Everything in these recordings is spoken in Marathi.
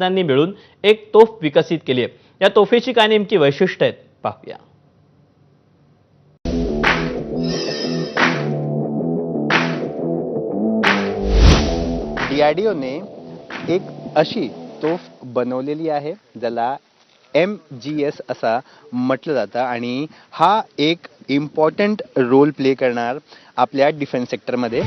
शास्त्रज्ञांनी मिळून एक तोफ विकसित केली आहे। या तोफेची काय नेमकी वैशिष्ट्ये आहेत पाहूया। DRDOने एक अशी तोफ बनवलेली आहे ज्याला MGS असा म्हटलं जातं आणि हा एक इम्पॉर्टंट रोल प्ले करणार आपल्या डिफेन्स सेक्टरमध्ये।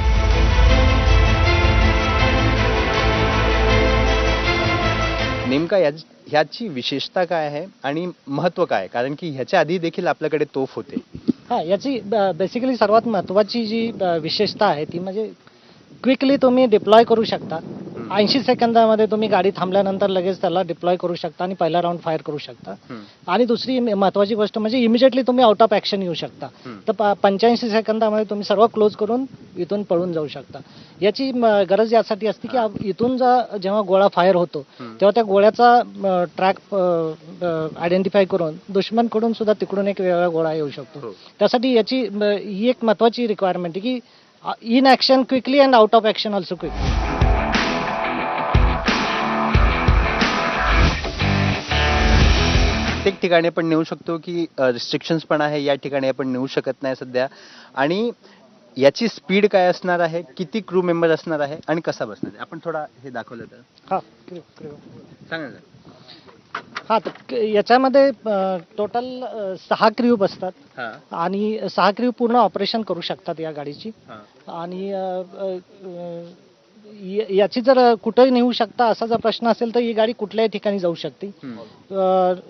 नेमका ह्याची विशेषता काय आहे आणि महत्त्व काय, कारण की ह्याच्या आधी देखील आपल्याकडे तोफ होते। याची बेसिकली सर्वात महत्त्वाची जी विशेषता आहे ती म्हणजे क्विकली तुम्ही डिप्लॉय करू शकता। 80 सेकंदामध्ये तुम्ही गाडी थांबल्यानंतर लगेच त्याला डिप्लॉय करू शकता आणि पहिला राऊंड फायर करू शकता। आणि दुसरी महत्त्वाची गोष्ट म्हणजे इमिजिएटली तुम्ही आउट ऑफ ॲक्शन येऊ शकता। तर 85 सेकंदामध्ये तुम्ही सर्व क्लोज करून इथून पळून जाऊ शकता। याची गरज यासाठी असते की इथून जेव्हा गोळा फायर होतो तेव्हा त्या गोळ्याचा ट्रॅक आयडेंटिफाय करून दुश्मनकडून सुद्धा तिकडून एक वेगळा गोळा येऊ शकतो। त्यासाठी याची ही एक महत्त्वाची रिक्वायरमेंट आहे की in action quickly and out of action also quickly. प्रत्येक ठिकाणी आपण नेऊ शकतो की रिस्ट्रिक्शन्स पण आहे, या ठिकाणी आपण नेऊ शकत नाही सध्या। आणि याची स्पीड काय असणार आहे, किती क्रू मेंबर असणार आहे आणि कसा बसणार आहे, आपण थोडा हे दाखवलं तर सांगा ना। तर याच्यामध्ये टोटल 6 क्रू बसतात आणि 6 क्रू पूर्ण ऑपरेशन करू शकतात या गाडीची। आणि याची जर कुठेही नेऊ शकता असा जर प्रश्न असेल तर ही गाडी कुठल्याही ठिकाणी जाऊ शकते।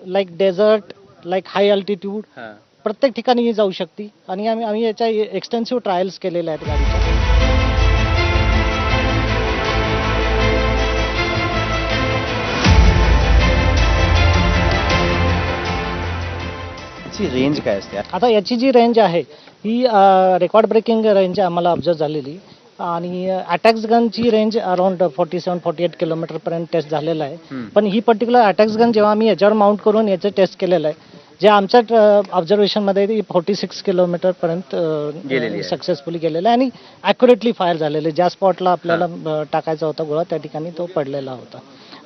Like desert, like high altitude, प्रत्येक ठिकाणी जाऊ शकते। आणि आम्ही याच्या एक्सटेन्सिव्ह ट्रायल्स केलेल्या आहेत गाडीच्या। रेंज काय असते आता याची जी रेंज आहे ही रेकॉर्ड ब्रेकिंग रेंज आम्हाला ऑब्झर्व झालेली आणि अटॅक्स गनची रेंज अराउंड 47-48 किलोमीटर पर्यंत टेस्ट झालेला आहे। पण ही पर्टिक्युलर अटॅक्स गन जेव्हा आम्ही याच्यावर माउंट करून याचं टेस्ट केलेलं आहे जे आमच्या ऑब्झर्वेशनमध्ये 46 किलोमीटर पर्यंत सक्सेसफुली गेलेलं आहे आणि ॲक्युरेटली फायर झालेलं आहे। ज्या स्पॉटला आपल्याला टाकायचा होता गोळा त्या ठिकाणी तो पडलेला होता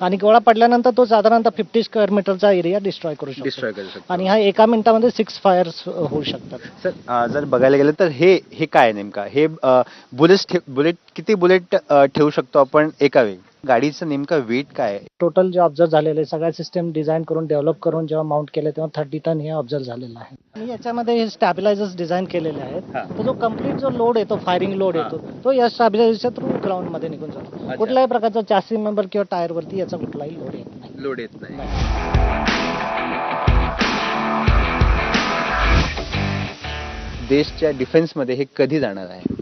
आणि गोळा पडल्यानंतर तो साधारणतः 50 स्क्वेअर मीटरचा एरिया डिस्ट्रॉय करू शकतो आणि हा एका मिनिटामध्ये 6 फायर्स होऊ शकतात। सर जर बघायला गेलं तर हे काय नेमका, हे बुलेट किती बुलेट ठेवू शकतो आपण एका वेळी, गाडीचं नेमका वेट काय आहे? टोटल जे ऑब्झर्व झालेलं आहे सगळ्या सिस्टम डिझाईन करून डेव्हलप करून जेव्हा माउंट केले तेव्हा 30 टन हे ऑब्झर्व झालेलं आहे। आणि याच्यामध्ये हे स्टॅबिलायझर्स डिझाईन केलेले आहेत। तर जो कम्प्लीट जो लोड येतो, फायरिंग लोड येतो, तो या स्टॅबिलायझरच्या थ्रू ग्राउंड मध्ये निघून जातो। कुठल्याही प्रकारचा चॅसी मेंबर किंवा टायर वरती याचा कुठलाही लोड येत नाही। देशच्या डिफेन्स मध्ये हे कधी जाणार आहे?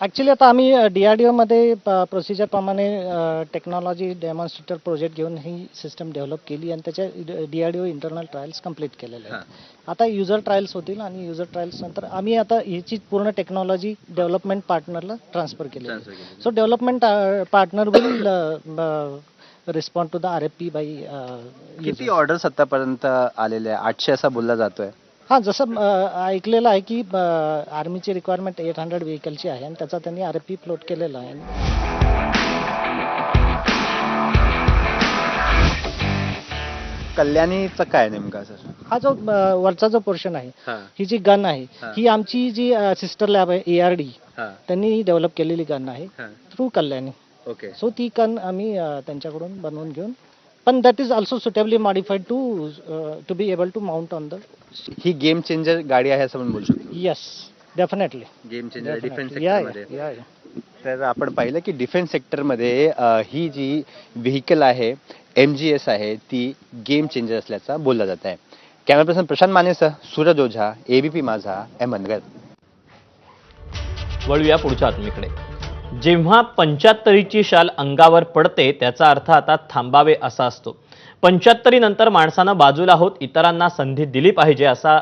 ॲक्च्युली आता आम्ही DRDO मध्ये प्रोसिजर प्रमाणे टेक्नॉलॉजी डेमॉन्स्ट्रेटर प्रोजेक्ट घेऊन ही सिस्टम डेव्हलप केली आणि त्याच्या DRDO इंटरनल ट्रायल्स कंप्लीट केलेले आहेत। आता युजर ट्रायल्स होतील आणि युजर ट्रायल्स नंतर आम्ही आता ह्याची पूर्ण टेक्नॉलॉजी डेव्हलपमेंट पार्टनरला ट्रान्सफर केली आहे। So development partner will respond to the RFP by किती ऑर्डर्स आतापर्यंत आलेल्या? 800 असा बोलला जातोय। जसं ऐकलेलं आहे की आर्मीची रिक्वायरमेंट 800 व्हेकलची आहे आणि त्याचा त्यांनी RFP फ्लोट केलेला आहे। कल्याणीचं काय नेमका सर? हा जो वरचा जो पोर्शन आहे ही जी गन आहे ही आमची जी सिस्टर लॅब आहे ARD त्यांनी डेव्हलप केलेली गन आहे थ्रू कल्याणी। सो ती गन आम्ही त्यांच्याकडून बनवून घेऊन, पण that is also suitably modified to be able to mount on the. ही गेम चेंजर गाडी आहे असं आपण बोलू शकतो? येस, डेफिनेटली गेम चेंजर डिफेन्स सेक्टरमध्ये। तर आपण पाहिलं की डिफेन्स सेक्टरमध्ये ही जी व्हेकल आहे MGS आहे ती गेम चेंजर असल्याचा बोलला जात आहे। कॅमेरा पर्सन प्रशांत मानेसह सूरज ओझा, ABP माझा, अहमदनगर। वळूया पुढच्या बातमीकडे। जेव्हा 75ची शाल अंगावर पडते त्याचा अर्थ आता थांबावे असा असतो। 75 नंतर माणसानं बाजूला होत इतरांना संधी दिली पाहिजे असा